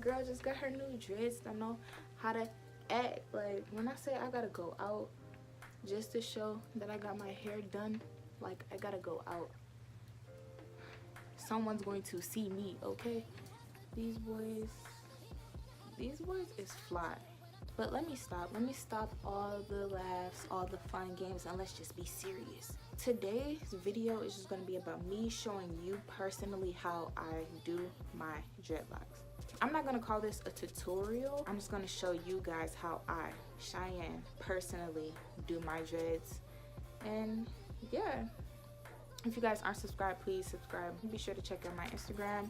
girl just got her new dress. I know how to act. Like, when I say I gotta go out just to show that I got my hair done, like, I gotta go out. Someone's going to see me, okay? These boys is fly. But let me stop all the laughs, all the fun games, and let's just be serious. Today's video is just going to be about me showing you personally how I do my dreadlocks. I'm not going to call this a tutorial. I'm just going to show you guys how I, Cheyenne, personally do my dreads. And yeah, if you guys aren't subscribed, please subscribe. Be sure to check out my Instagram.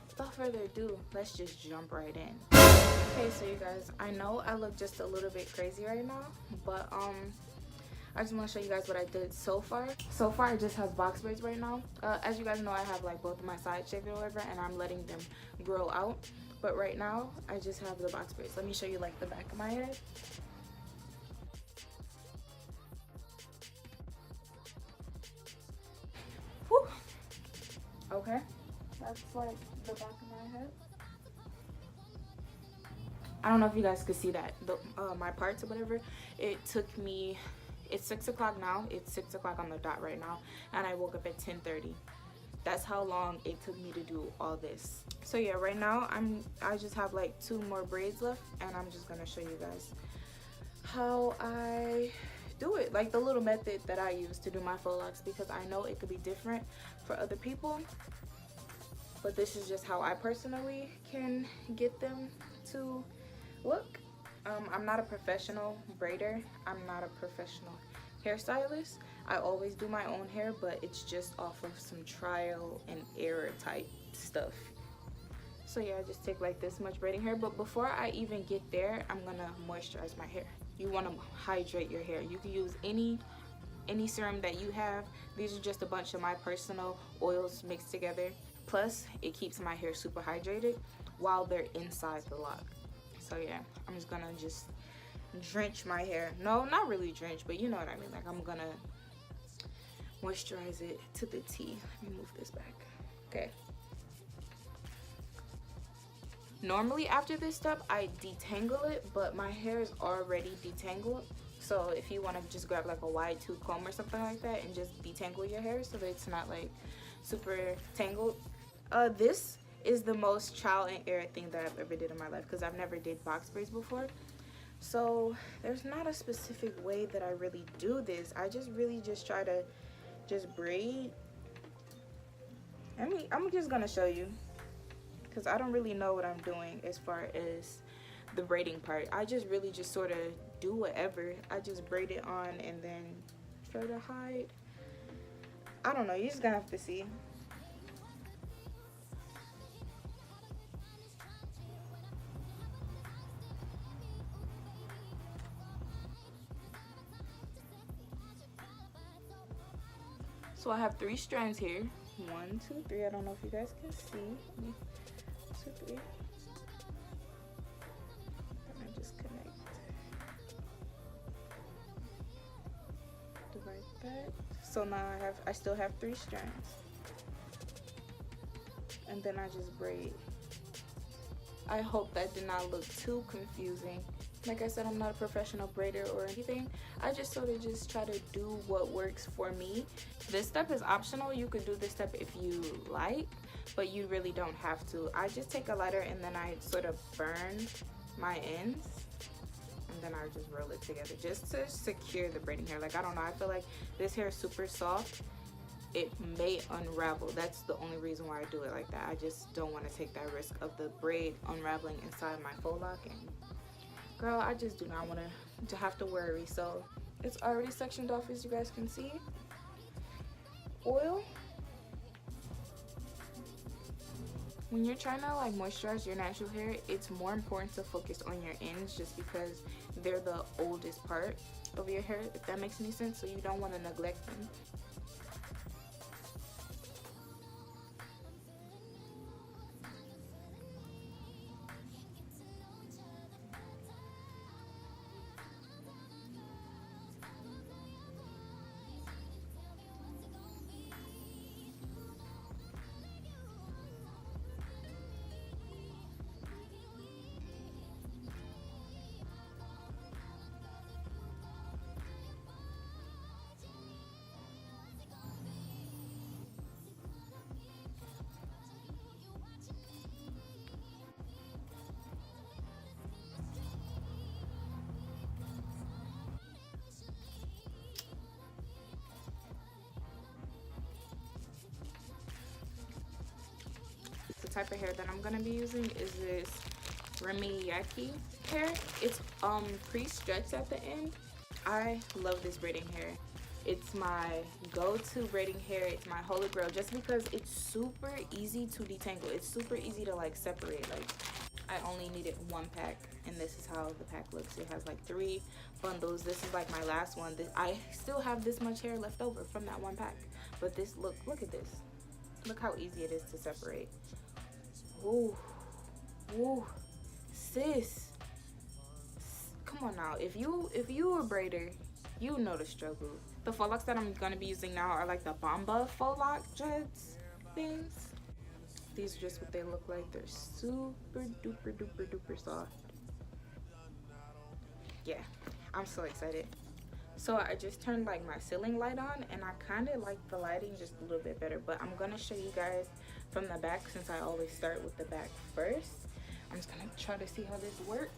Without further ado, let's just jump right in. Okay, so you guys, I know I look just a little bit crazy right now, but I just want to show you guys what I did so far. So far, I just have box braids right now. As you guys know, I have like both of my sides shaved or whatever, and I'm letting them grow out. But right now, I just have the box braids. Let me show you like the back of my head. Whew. Okay, that's like the back of my head. I don't know if you guys could see that, my parts or whatever. It took me, it's 6 o'clock now. It's 6 o'clock on the dot right now, and I woke up at 10:30. That's how long it took me to do all this. So yeah, right now I just have like 2 more braids left, and I'm just gonna show you guys how I do it, like the little method that I use to do my faux locks, because I know it could be different for other people, but this is just how I personally can get them to look. I'm not a professional braider. I'm not a professional hairstylist. I always do my own hair, but it's just off of some trial and error type stuff. So yeah, I just take like this much braiding hair, but before I even get there, I'm gonna moisturize my hair. You want to hydrate your hair. You can use any serum that you have. These are just a bunch of my personal oils mixed together. Plus, it keeps my hair super hydrated while they're inside the lock. So yeah, I'm just gonna just drench my hair. No, not really drench, but you know what I mean. Like, I'm gonna moisturize it to the T. Let me move this back. Okay. Normally after this step, I detangle it, but my hair is already detangled. So if you want to just grab like a wide tooth comb or something like that and just detangle your hair so that it's not like super tangled. This is the most trial and error thing that I've ever did in my life, because I've never did box braids before. So there's not a specific way that I really do this. I just really just try to just braid. I mean, I'm just gonna show you, because I don't really know what I'm doing as far as the braiding part. I just really just sort of do whatever. I just braid it on and then try to hide. I don't know, you're just gonna have to see. So I have 3 strands here. 1, 2, 3. I don't know if you guys can see. 1, 2, 3. And I just connect. Divide that. So now I still have 3 strands. And then I just braid. I hope that did not look too confusing. Like I said, I'm not a professional braider or anything. I just sort of just try to do what works for me. This step is optional. You could do this step if you like, but you really don't have to. I just take a lighter and then I sort of burn my ends, and then I just roll it together just to secure the braiding hair. Like, I don't know, I feel like this hair is super soft. It may unravel. That's the only reason why I do it like that. I just don't want to take that risk of the braid unraveling inside my faux lock, and girl, I just do not want to have to worry. So it's already sectioned off, as you guys can see. Oil. When you're trying to like moisturize your natural hair, it's more important to focus on your ends, just because they're the oldest part of your hair, if that makes any sense. So you don't want to neglect them. type of hair that I'm gonna be using is this Rihanna hair. It's pre-stretched at the end. I love this braiding hair. It's my go-to braiding hair. It's my holy grail just because it's super easy to detangle. It's super easy to like separate. Like I only needed one pack, and this is how the pack looks. It has like 3 bundles. This is like my last one. I still have this much hair left over from that one pack, but this look at this. Look how easy it is to separate. Ooh, ooh, sis. Come on now. If you a braider, you know the struggle. The faux locks that I'm gonna be using now are like the Bomba faux lock dreads things. These are just what they look like. They're super duper duper duper soft. Yeah, I'm so excited. So I just turned like my ceiling light on, and I kind of like the lighting just a little bit better, but I'm gonna show you guys from the back since I always start with the back first. I'm just gonna try to see how this works.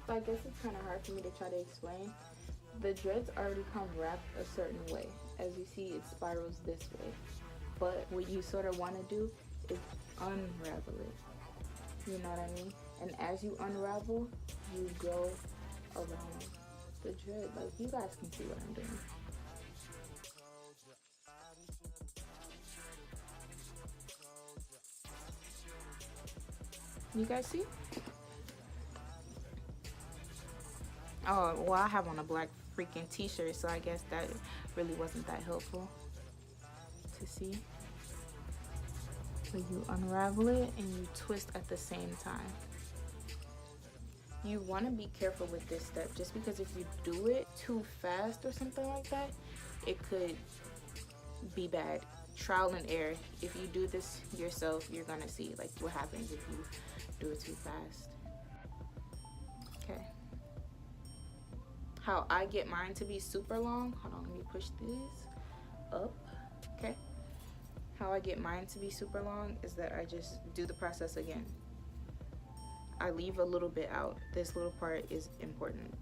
So I guess it's kind of hard for me to try to explain. The dreads already come wrapped a certain way. As you see, it spirals this way. But what you sort of want to do is unravel it. You know what I mean? And as you unravel, you go around the dread. Like, you guys can see what I'm doing. You guys see? Oh, well, I have on a black freaking t-shirt, so I guess that really wasn't that helpful to see. So you unravel it and you twist at the same time. You want to be careful with this step, just because if you do it too fast or something like that, it could be bad. Trial and error. If you do this yourself, you're gonna see like what happens if you do it too fast. Okay. How I get mine to be super long, hold on, let me push this up. Okay, how I get mine to be super long is that I just do the process again. I leave a little bit out. This little part is important.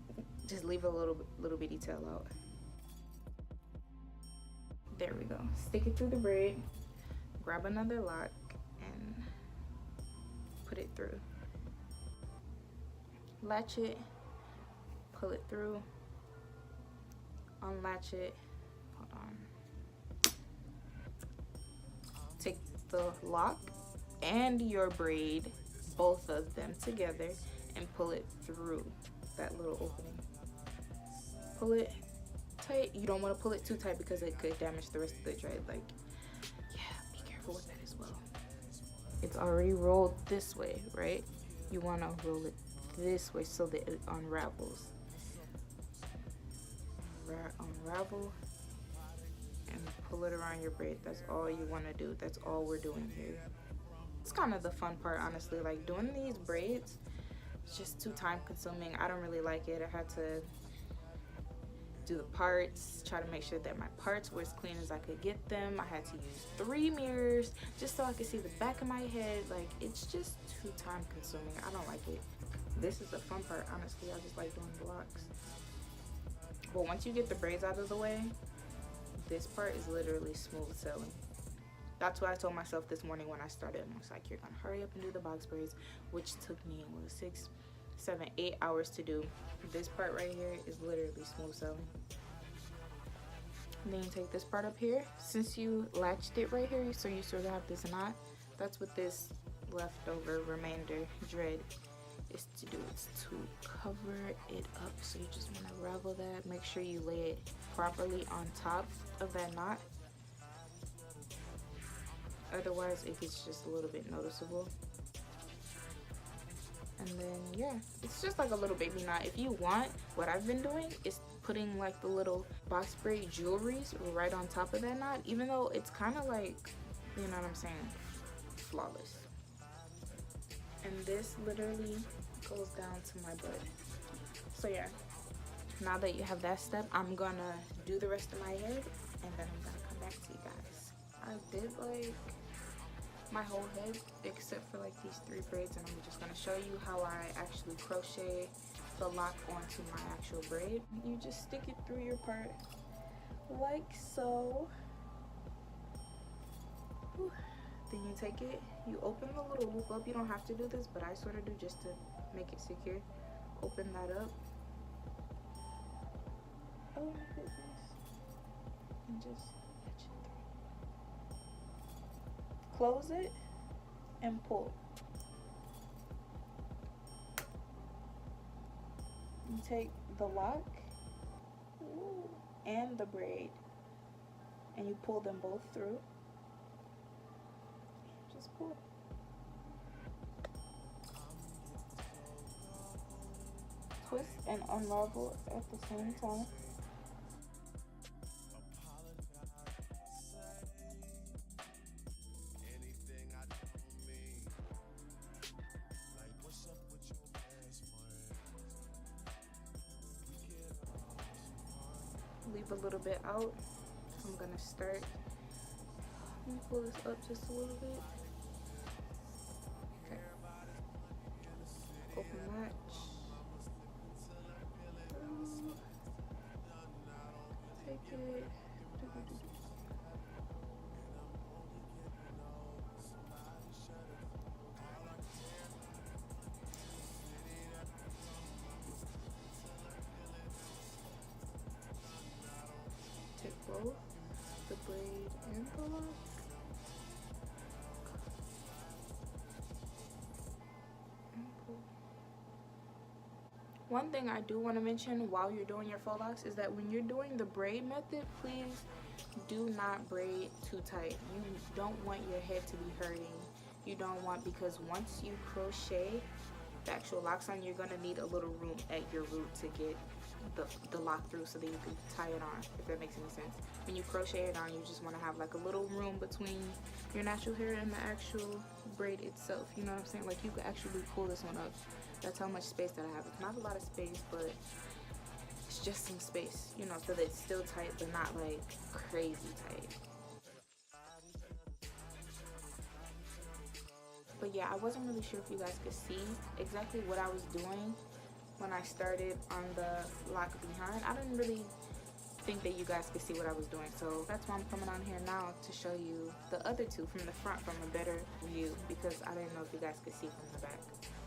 Just leave a little bitty tail out. There we go. Stick it through the braid, grab another lock and put it through. Latch it, pull it through, unlatch it, hold on. Take the lock and your braid, both of them together, and pull it through that little opening. Pull it tight. You don't want to pull it too tight because it could damage the rest of the dread. Like, yeah, be careful with that as well. It's already rolled this way, right? You want to roll it this way so that it unravels. Unravel and pull it around your braid. That's all you want to do. That's all we're doing here. It's kind of the fun part, honestly. Like, doing these braids, it's just too time consuming. I don't really like it. I had to do the parts, try to make sure that my parts were as clean as I could get them. I had to use 3 mirrors just so I could see the back of my head. Like, it's just too time consuming. I don't like it. This is the fun part, honestly. I just like doing the locks. But once you get the braids out of the way, this part is literally smooth sailing. That's what I told myself this morning when I started. I was like, you're gonna hurry up and do the box braids, which took me 6, 7, 8 hours to do. This part right here is literally smooth sailing. And then you take this part up here. Since you latched it right here, so you sort of have this knot, that's what this leftover remainder dread is to do. It's to cover it up. So you just want to ravel that. Make sure you lay it properly on top of that knot. Otherwise, it gets just a little bit noticeable. And then, yeah, it's just like a little baby knot. If you want, what I've been doing is putting like the little box braid jewelries right on top of that knot, even though it's kind of like, you know what I'm saying, flawless. And this literally goes down to my butt. So yeah, now that you have that step, I'm gonna do the rest of my hair and then I'm gonna come back to you guys. I did like my whole head except for like these 3 braids, and I'm just gonna show you how I actually crochet the lock onto my actual braid. You just stick it through your part like so. Whew. Then you take it, you open the little loop up. You don't have to do this, but I sort of do just to make it secure. Open that up. Oh my goodness. And just catch it through. Close it and pull. You take the lock and the braid and you pull them both through. Just pull. Twist and unravel at the same time. Leave a little bit out. I'm gonna start. Let me pull this up just a little bit. Okay. Open that. Take it. Take both the braid and the lock. One thing I do want to mention while you're doing your faux locks is that when you're doing the braid method, please do not braid too tight. You don't want your head to be hurting. You don't want, because once you crochet the actual locks on, you're going to need a little room at your root to get the lock through so that you can tie it on, if that makes any sense. When you crochet it on, you just want to have like a little room between your natural hair and the actual braid itself. You know what I'm saying? Like you could actually pull this one up. That's how much space that I have. It's not a lot of space, but it's just some space, you know, so that it's still tight but not like crazy tight. But yeah, I wasn't really sure if you guys could see exactly what I was doing when I started on the lock behind. I didn't really think that you guys could see what I was doing, so that's why I'm coming on here now to show you the other two from the front from a better view, because I didn't know if you guys could see from the back.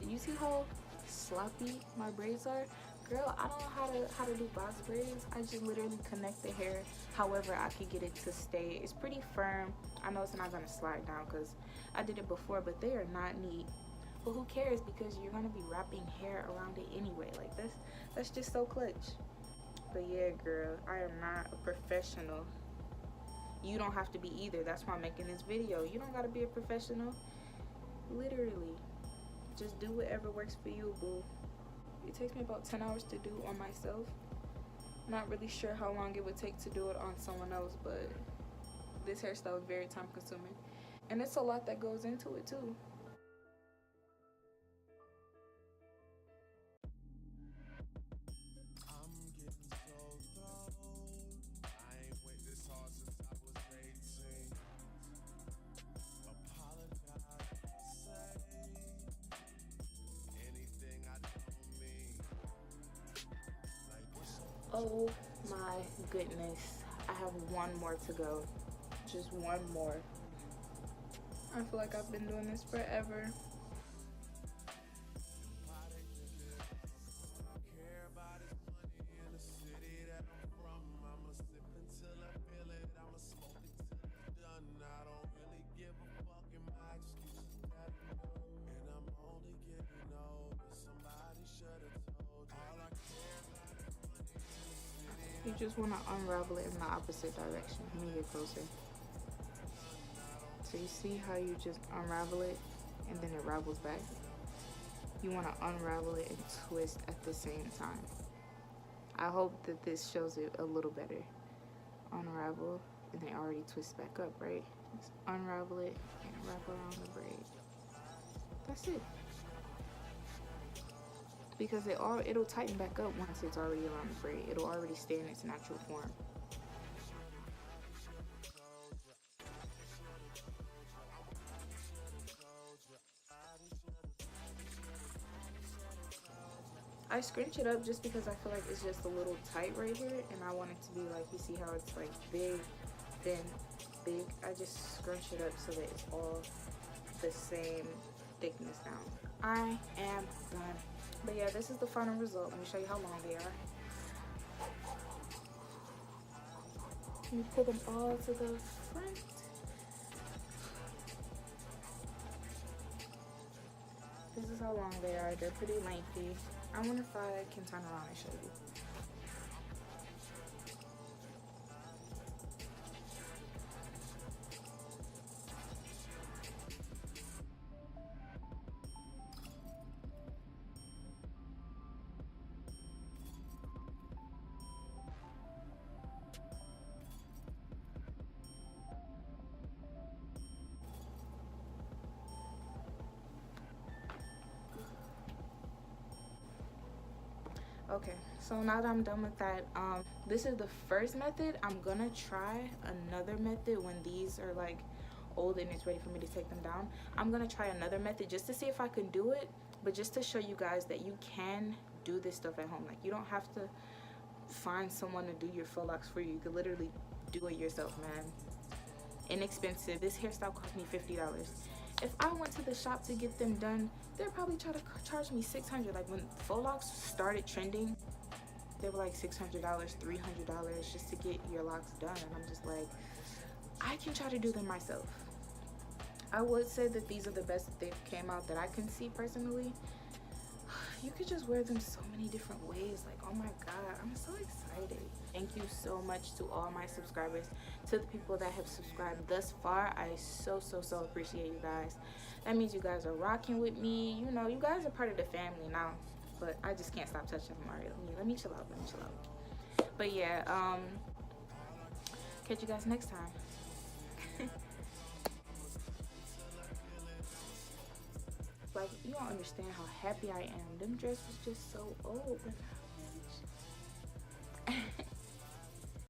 You see how sloppy my braids are? Girl, I don't know how to do box braids. I just literally connect the hair however I could get it to stay. It's pretty firm. I know it's not gonna slide down because I did it before, but they are not neat. But who cares, because you're gonna be wrapping hair around it anyway. Like that's just so clutch. But yeah, girl, I am not a professional. You don't have to be either. That's why I'm making this video. You don't gotta be a professional. Literally, just do whatever works for you, boo. It takes me about 10 hours to do on myself. Not really sure how long it would take to do it on someone else, but this hairstyle is very time consuming. And it's a lot that goes into it too. Oh my goodness, I have one more to go. Just one more. I feel like I've been doing this forever. You just want to unravel it in the opposite direction. Let me get closer. So you see how you just unravel it and then it ravels back? You want to unravel it and twist at the same time. I hope that this shows it a little better. Unravel and then already twist back up, right? Just unravel it and wrap around the braid. That's it. Because it'll tighten back up once it's already around the braid. It'll already stay in its natural form. I scrunch it up just because I feel like it's just a little tight right here, and I want it to be like, you see how it's like big, thin, big. I just scrunch it up so that it's all the same thickness now. I am done. But yeah, this is the final result. Let me show you how long they are. Let me pull them all to the front. This is how long they are. They're pretty lengthy. I wonder if I can turn around and show you. Okay, so now that I'm done with that, this is the first method. I'm gonna try another method when these are like old and it's ready for me to take them down. I'm gonna try another method just to see if I can do it, but just to show you guys that you can do this stuff at home. Like, you don't have to find someone to do your faux locks for you. You could literally do it yourself, man. Inexpensive. This hairstyle cost me $50. If I went to the shop to get them done, they'd probably try to charge me $600. Like, when faux locks started trending, they were like $600, $300 just to get your locks done. And I'm just like, I can try to do them myself. I would say that these are the best that they've came out that I can see personally. You could just wear them so many different ways. Like, oh my god, I'm so excited. Thank you so much to all my subscribers, to the people that have subscribed thus far. I so appreciate you guys. That means you guys are rocking with me. You know, you guys are part of the family now, but I just can't stop touching them already. Let me chill out. But yeah, catch you guys next time. Like, you don't understand how happy I am. Them dress was just so old.